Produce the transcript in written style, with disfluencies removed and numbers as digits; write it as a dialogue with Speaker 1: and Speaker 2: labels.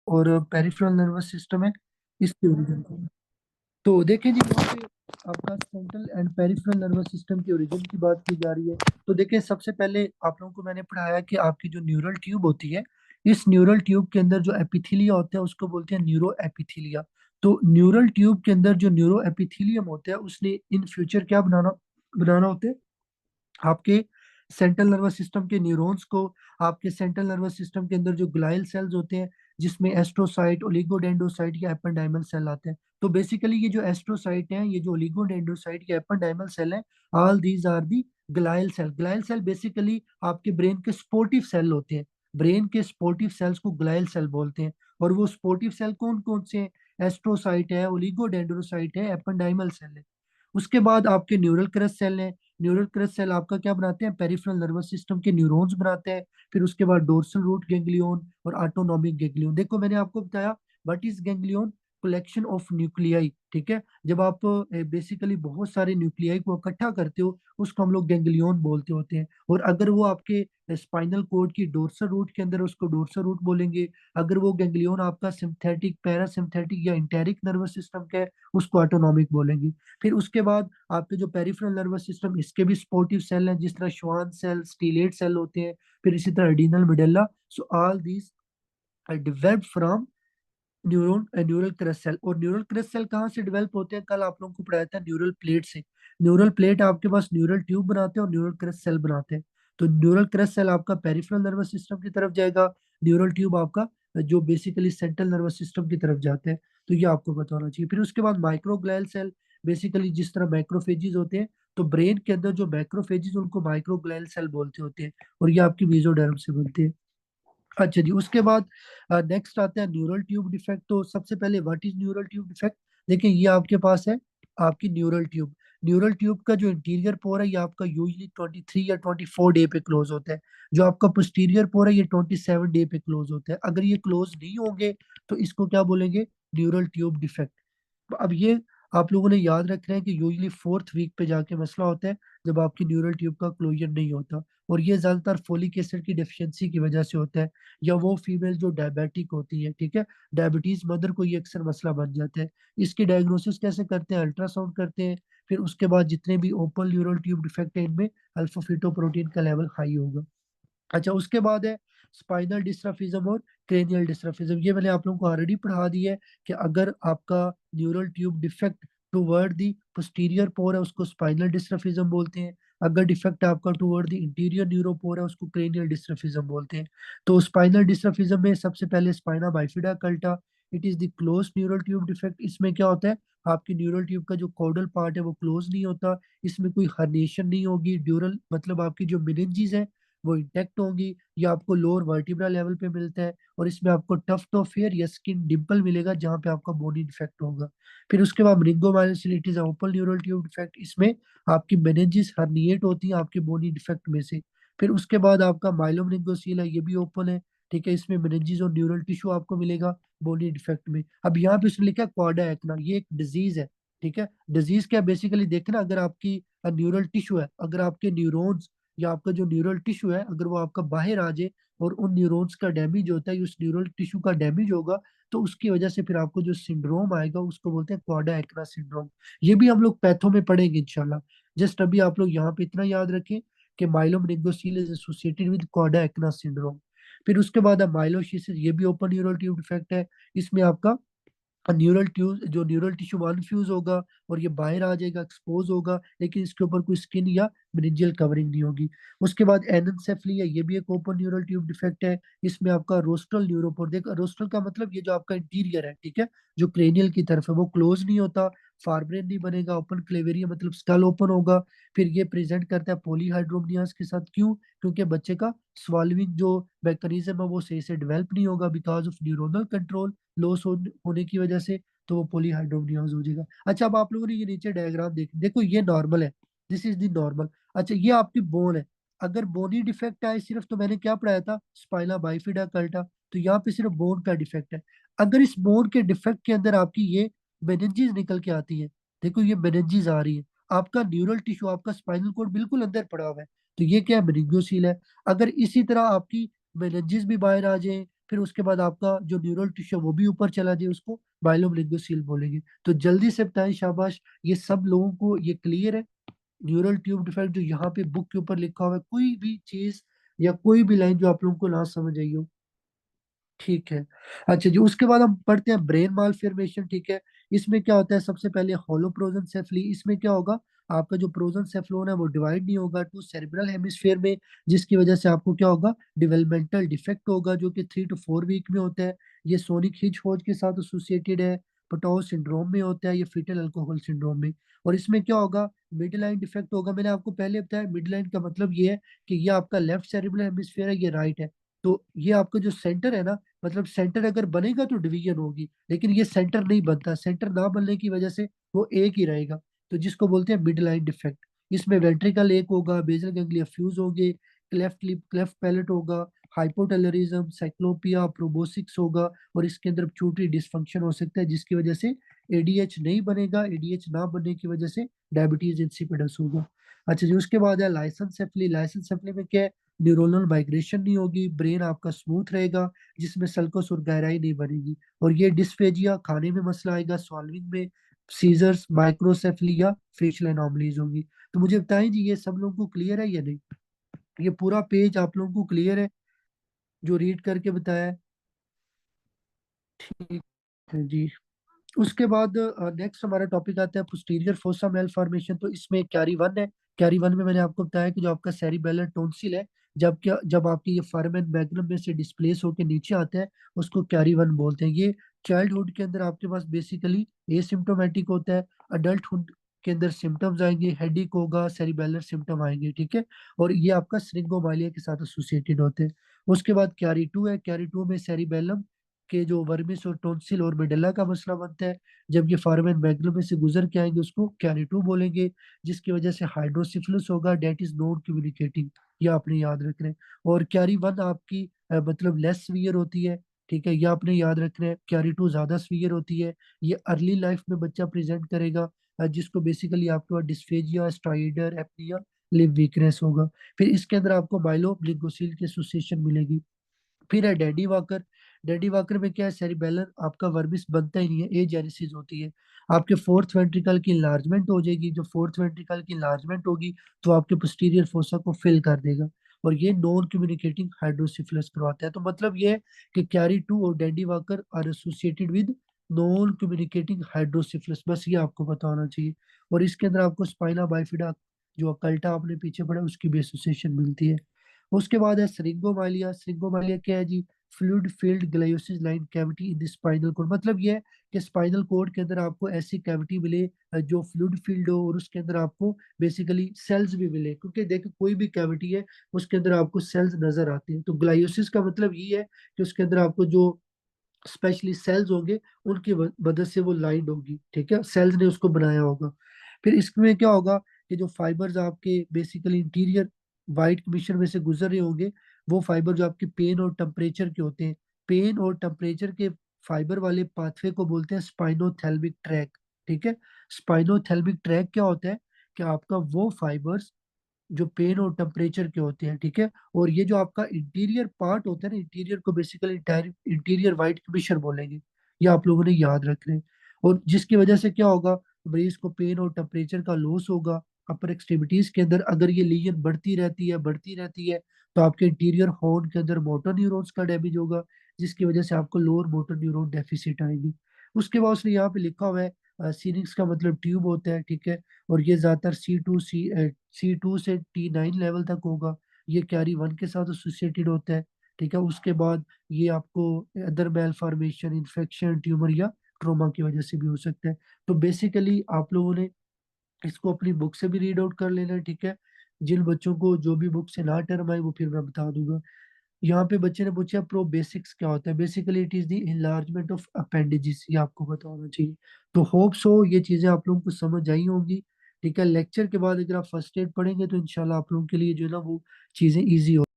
Speaker 1: और peripheral nervous system है इसके ओरिजिन को। तो देखें जी, यहाँ पे आपका central and peripheral nervous system की ओरिजिन की बात की जा रही है। तो देखिए, सबसे पहले आप लोगों को मैंने पढ़ाया कि आपकी जो न्यूरल ट्यूब होती है, इस न्यूरल ट्यूब के अंदर जो एपिथीलिया होता है उसको बोलते हैं न्यूरो एपिथीलिया। तो न्यूरल ट्यूब के अंदर जो न्यूरो एपिथीलियम होता है उसने इन फ्यूचर क्या बनाना बनाना होता है, आपके सेंट्रल नर्वस सिस्टम के न्यूरॉन्स को, आपके सेंट्रल नर्वस सिस्टम के अंदर जो ग्लाइल सेल्स होते हैं, जिसमें एस्ट्रोसाइट, ओलिगोडेंड्रोसाइट या एपेंडाइमल सेल आते हैं। तो बेसिकली ये जो एस्ट्रोसाइट हैं, ये जो ओलिगोडेंड्रोसाइट या एपेंडाइमल सेल हैं, all these are the glial cell. Glial cell basically आपके ब्रेन के स्पोर्टिव सेल होते हैं। ब्रेन के स्पोर्टिव सेल्स को ग्लाइल सेल बोलते हैं। और वो स्पोर्टिव सेल कौन कौन से हैं? एस्ट्रोसाइट है, ओलिगोडेंड्रोसाइट है, एपेंडाइमल सेल है। उसके बाद आपके न्यूरल क्रस्ट सेल है। न्यूरल क्रस्ट सेल आपका क्या बनाते हैं? पेरिफेरल नर्वस सिस्टम के न्यूरॉन्स बनाते हैं। फिर उसके बाद डोर्सल रूट गैंग्लियन और ऑटोनॉमिक गैंग्लियन। देखो, मैंने आपको बताया what is ganglion, collection of nuclei. ठीक है, जब आप बेसिकली बहुत सारे न्यूक्लियाई को इकट्ठा करते हो उसको हम लोग गैंग्लियन बोलते होते हैं। और अगर वो आपके स्पाइनल कोड की डोर्सल रूट के अंदर, उसको डोर्सल रूट बोलेंगे। अगर वो गैंग्लियन आपका सिंथेटिक, पैरासिम्थेटिक या इंटेरिक नर्वस सिस्टम का है, उसको ऑटोनॉमिक बोलेंगे। फिर उसके बाद आपके जो पेरिफेरल नर्वस सिस्टम, इसके भी सपोर्टिव सेल हैं, जिस तरह श्वान सेल, स्टीलेट सेल होते हैं। फिर इसी तरह adrenal medulla. So all these are developed from neuron, neural crest cell. और न्यूरल क्रस्ट सेल कहाँ से डेवलप होते हैं? कल आप लोगों को पढ़ाया था न्यूरल प्लेट से। न्यूरल प्लेट आपके पास न्यूरल ट्यूब बनाते हैं और न्यूरल क्रस्ट सेल बनाते हैं। तो न्यूरल क्रस्ट सेल आपका पेरिफेरल नर्वस सिस्टम की तरफ जाएगा, न्यूरल ट्यूब आपका जो बेसिकली सेंट्रल नर्वस सिस्टम की तरफ जाते हैं। तो ये आपको पता होना चाहिए। फिर उसके बाद माइक्रोग्लियल सेल, बेसिकली जिस तरह मैक्रोफेजेस होते हैं, तो ब्रेन के अंदर जो मैक्रोफेजेस उनको माइक्रोग्लियल सेल बोलते होते हैं। और ये आपकी मेसोडर्म से बनते हैं। अच्छा जी, उसके बाद नेक्स्ट आता है न्यूरल ट्यूब डिफेक्ट। तो सबसे पहले what is neural tube defect? देखिए, ये आपके पास है आपकी न्यूरल ट्यूब। न्यूरल ट्यूब का जो इंटीरियर पोर है ये आपका यूजली 23 या 24 डे पे क्लोज होता है। जो आपका पोस्टीरियर पोर है ये 27 डे पे क्लोज होता है। अगर ये क्लोज नहीं होंगे तो इसको क्या बोलेंगे? Neural tube defect. अब ये आप लोगों ने याद रखना है कि यूजली 4th वीक पे जाके मसला होता है, जब आपकी न्यूरल ट्यूब का क्लोजर नहीं होता। और ये ज्यादातर फोलिक एसिड की डेफिशिएंसी की वजह से होता है, या वो फीमेल जो डायबिटिक होती है, ठीक है, डायबिटीज मदर को ये अक्सर मसला बन जाता है। इसकी डायग्नोसिस कैसे करते हैं? अल्ट्रासाउंड करते हैं। फिर उसके बाद जितने भी ओपन न्यूरल ट्यूब डिफेक्ट है इनमें अल्फा फीटोप्रोटीन का लेवल हाई होगा। अच्छा, उसके बाद है स्पाइनल डिस्ट्रॉफिज्म और क्रेनियल डिस्ट्रॉफिज्म। ये मैंने आप लोगों को ऑलरेडी पढ़ा दी है कि अगर आपका neural tube defect toward the posterior pore है उसको स्पाइनल डिस्ट्रॉफिज्म बोलते हैं। अगर डिफेक्ट आपका टुवर्ड द इंटीरियर न्यूरोपोर है उसको क्रेनियल डिस्ट्रॉफिज्म बोलते हैं। तो स्पाइनल डिस्ट्रॉफिज्म में सबसे पहले spina bifida occulta, it is the closed neural tube defect. इसमें क्या होता है? आपकी न्यूरल ट्यूब का जो कॉर्डल पार्ट है वो क्लोज नहीं होता। इसमें कोई हर्निएशन नहीं होगी। ड्यूरल मतलब आपकी जो मेनिंजेस है वो इंटेक्ट होंगी। ये आपको लोअर वर्टिब्रा लेवल पे मिलता है। और इसमें आपको टफ्ट ऑफ हेयर या स्किन डिंपल मिलेगा जहाँ पे आपका बोनी डिफेक्ट होगा। फिर उसके बाद मेनिंगोमाइलोसिस ओपन न्यूरल ट्यूब डिफेक्ट। इसमें आपकी मेनिंजेस हर्निएट होती है आपके बोनी डिफेक्ट में से। फिर उसके बाद आपका माइलोमेनिंगोसील है, ये भी ओपन है। ठीक है, इसमें मेनिंजेस और न्यूरल टिश्यू आपको मिलेगा बोनी डिफेक्ट में। अब यहाँ पे उसने लिखा है क्वाडा एक्ना, ये एक डिजीज है। ठीक है, डिजीज क्या बेसिकली देखना, अगर आपकी न्यूरल टिश्यू है, अगर आपके न्यूरॉन्स या आपका जो न्यूरल टिश्यू है अगर वो आपका बाहर आ जाए और उन न्यूरॉन्स का डैमेज होता है, उस न्यूरल टिश्यू का डैमेज होगा, तो उसकी वजह से फिर आपको जो सिंड्रोम आएगा उसको बोलते हैं क्वाडा एक्ना सिंड्रोम। ये भी हम लोग पैथो में पढ़ेंगे इंशाल्लाह। जस्ट अभी आप लोग यहाँ पे इतना याद रखें कि माइलोमेनिंगोसील is associated with क्वाडा acne syndrome. फिर उसके बाद है माइलोसिस, ये भी ओपन न्यूरल ट्यूब डिफेक्ट है। इसमें आपका न्यूरल ट्यूब जो न्यूरल टिश्यू अनफ्यूज होगा और ये बाहर आ जाएगा, एक्सपोज होगा, लेकिन इसके ऊपर कोई स्किन या मेनिंजियल कवरिंग नहीं होगी। उसके बाद एनेंसेफली है, ये भी एक ओपन न्यूरल ट्यूब डिफेक्ट है। इसमें आपका रोस्ट्रल न्यूरोपोर, देख रोस्ट्रल का मतलब ये जो आपका इंटीरियर है, ठीक है, जो क्रेनियल की तरफ है वो क्लोज नहीं होता, फारब्रेन नहीं बनेगा, ओपन क्लेवेरिया मतलब स्कल ओपन होगा। फिर ये प्रेजेंट करता है पॉलीहाइड्रोमनियास के साथ। क्यों? क्योंकि बच्चे का स्वाल्विंग जो मैकेनिज्म है वो सही से डेवलप नहीं होगा because of neuronal control loss होने की वजह से। तो वो पॉलीहाइड्रोमनियाज हो जाएगा। अच्छा, अब आप लोगों ने ये नीचे डायग्राम देखो, ये नॉर्मल है, दिस इज द नॉर्मल। अच्छा, ये आपकी बोन है। अगर बोनी डिफेक्ट आए सिर्फ, तो मैंने क्या पढ़ाया था? Spina bifida occulta. तो यहाँ पे सिर्फ बोन का डिफेक्ट है। अगर इस बोन के डिफेक्ट के अंदर आपकी ये मेनिंजेस निकल के आती है, देखो ये मेनिंजेस आ रही है, आपका न्यूरल टिश्यू, आपका स्पाइनल कोड बिल्कुल अंदर पड़ा हुआ है, तो ये क्या है? मेनिंगोसील है। अगर इसी तरह आपकी मेनिंजेस भी बाहर आ जाए, फिर उसके बाद आपका जो न्यूरल टिश्यू वो भी ऊपर चला जाए, उसको बाइलोमलिंगोसील बोलेंगे। तो जल्दी से बताएं शाबाश, ये सब लोगों को ये क्लियर है? न्यूरल ट्यूब डिफेक्ट जो यहाँ पे बुक के ऊपर लिखा हुआ है, कोई भी चीज या कोई भी लाइन जो आप लोगों को ना समझ आई हो? ठीक है। अच्छा जी, उसके बाद हम पढ़ते हैं ब्रेन मालफॉर्मेशन। ठीक है, इसमें क्या होता है? सबसे पहले होलोप्रोजन सेफली। इसमें क्या होगा? आपका जो प्रोजन सेफ्लोन है वो डिवाइड नहीं होगा टू सेरेब्रल हेमिस्फीयर में, जिसकी वजह से आपको क्या होगा? डेवलपमेंटल डिफेक्ट होगा, जो कि 3 to 4 वीक में होता है। ये सोनिक हिच होज के साथ एसोसिएटेड है। पटोव सिंड्रोम में होता है, ये फीटल अल्कोहल सिंड्रोम में। और इसमें क्या होगा? मिड लाइन डिफेक्ट होगा। मैंने आपको पहले बताया मिड लाइन का मतलब ये है कि ये आपका लेफ्ट सेरेब्रल हेमिस्फीयर है, ये राइट है। तो ये आपका जो सेंटर है ना, मतलब सेंटर अगर बनेगा तो डिवीजन होगी, लेकिन ये सेंटर नहीं बनता। सेंटर ना बनने की वजह से वो एक ही रहेगा, तो जिसको बोलते हैं मिड लाइन डिफेक्ट। इसमें वेंट्रिकल एक होगा, बेसल गैंग्लिया फ्यूज होंगे, क्लेफ्ट लिप, क्लेफ्ट पैलेट होगा, हाइपोटेलरिज्म, साइक्लोपिया, प्रोबोसिक्स होगा। और इसके अंदर छोटी डिसफंक्शन हो सकता है, जिसकी वजह से एडीएच नहीं बनेगा। एडीएच ना बनने की वजह से डायबिटीज इंसिपिडस होगा। अच्छा जी, उसके बाद है लाइसेंस सेफली। लाइसेंस सेफली में क्या है? न्यूरोनल माइग्रेशन नहीं होगी, ब्रेन आपका स्मूथ रहेगा, जिसमें सल्कस और गहराई नहीं बनेगी। और ये डिस्फेजिया, खाने में मसला आएगा, सॉल्विंग में सीजर्स, माइक्रोसेफली या फेशियल एनॉमलीज होंगी। तो मुझे बताएं जी, ये सब लोगों को क्लियर है या नहीं? ये पूरा पेज आप लोगों को क्लियर है जो रीड करके बताया है? ठीक है जी। उसके बाद नेक्स्ट हमारा टॉपिक आता है पोस्टीरियर फोसा मेलफॉर्मेशन। तो इसमें कैरी वन है। कैरी वन में मैंने आपको बताया कि जो आपका सेरिबेलर टोन्सिल है, जब आपकी ये फॉरमेन मैग्नम में से डिस्प्लेस होकर नीचे आता है, उसको कैरी वन बोलते हैं। ये चाइल्डहुड के अंदर आपके पास बेसिकली एसिम्प्टोमेटिक होता है। अडल्टहुड के अंदर सिम्टम्स आएंगे, हेडिक होगा, सेरिबेलर सिम्टम आएंगे। ठीक है, और ये आपका श्रिंगोमाइलिया के साथ एसोसिएटेड होते हैं। उसके बाद कैरी टू है। कैरी टू में सेरिबेलम के जो वर्मिस और टोंसिल और मेडुल्ला का मसला बनता है। जब ये फॉरमेन मैग्नम में से गुजर के आएंगे, उसको कैरी टू बोलेंगे, जिसकी वजह से हाइड्रोसिफिलिस होगा, डेट इज नॉन कम्युनिकेटिंग। ये आपने याद रखना है। और कैरी वन आपकी मतलब लेस सीवियर होती है। ठीक है, ये आपने याद रखना है। कैरी टू ज्यादा सीवियर होती है। ये अर्ली लाइफ में बच्चा प्रेजेंट करेगा, जिसको बेसिकली आपके पास डिस्फेजिया, स्ट्राइडर, एपनिया, लिव वीकनेस होगा। फिर इसके अंदर आपको माइलोब्लिंगोसिल की एसोसिएशन मिलेगी। फिर है डैडी वाकर। डैडी वाकर में क्या है? सेरिबेलर आपका वर्मिस बनता ही नहीं है, एजेनेसिस होती है। आपके फोर्थ वेंट्रिकल की इन्लार्जमेंट हो जाएगी। जो फोर्थ वेंट्रिकल की इन्लार्जमेंट होगी, तो आपके पोस्टीरियर फोसा को फिल कर देगा, और ये नॉन कम्युनिकेटिंग हाइड्रोसिफिलस करवाता है। तो मतलब ये है कि कैरी टू और डैडी Walker are associated with non communicating hydrocephalus. बस ये आपको पता होना चाहिए। और इसके अंदर आपको स्पाइना बाइफिडा, जो अकल्टा आपने पीछे पढ़ा, उसकी भी एसोसिएशन मिलती है। उसके बाद है श्रिंगोमाइलिया। श्रिंगोमाइलिया क्या है जी? Fluid filled gliosis lined cavity in the spinal cord. मतलब ये है कि स्पाइनल कोड के अंदर आपको ऐसी कैविटी मिले जो फ्लूइड फील्ड हो, और उसके अंदर आपको बेसिकली सेल्स भी मिले। क्योंकि देखो, कोई भी कैविटी है उसके अंदर आपको सेल्स नजर आते हैं। तो ग्लायोसिस का मतलब ये है कि उसके अंदर आपको जो स्पेशली सेल्स होंगे, उनकी मदद से वो लाइंड होगी। ठीक है, सेल्स ने उसको बनाया होगा। फिर इसमें क्या होगा कि जो फाइबर्स आपके बेसिकली इंटीरियर वाइट कमीशन में से गुजर रहे होंगे, वो फाइबर जो आपके पेन और टेम्परेचर के होते हैं, पेन और टेम्परेचर के फाइबर वाले पाथवे को बोलते हैं स्पाइनोथेल्मिक ट्रैक। ठीक है, स्पाइनोथेल्मिक ट्रैक क्या होता है? कि आपका वो फाइबर्स जो पेन और टेम्परेचर के होते हैं। ठीक है, और ये जो आपका इंटीरियर पार्ट होता है ना, इंटीरियर को बेसिकली इंटीरियर वाइट कमीशन बोलेंगे। ये आप लोगों ने याद रखना है। और जिसकी वजह से क्या होगा? मरीज को पेन और टेम्परेचर का लॉस होगा अपर एक्सट्रीमिटीज के अंदर। अगर ये लीजन बढ़ती रहती है, तो आपके इंटीरियर हॉर्न के अंदर मोटर न्यूरॉन्स का डैमेज होगा, जिसकी वजह से आपको लोअर मोटर न्यूरॉन डेफिसिट आएगी। उसके बाद उसने यहाँ पे लिखा हुआ है सीनिक्स का मतलब ट्यूब होता है। ठीक है, और ये ज्यादातर C2 से T9 लेवल तक होगा। ये कैरी वन के साथ एसोसिएटेड होता है। ठीक है, उसके बाद ये आपको other malformation, infection, tumour या ट्रोमा की वजह से भी हो सकता है। तो बेसिकली आप लोगों ने इसको अपनी बुक से भी रीड आउट कर लेना है। ठीक है, जिन बच्चों को जो भी बुक से ना टर्म आए वो फिर मैं बता दूंगा। यहाँ पे बच्चे ने पूछा प्रो बेसिक्स क्या होता है? Basically it is the enlargement of appendages. ये आपको पता होना चाहिए। तो होप सो ये चीजें आप लोगों को समझ आई होंगी। ठीक है, लेक्चर के बाद अगर आप फर्स्ट एड पढ़ेंगे तो इंशाल्लाह आप लोगों के लिए जो है ना वो चीजें इजी हो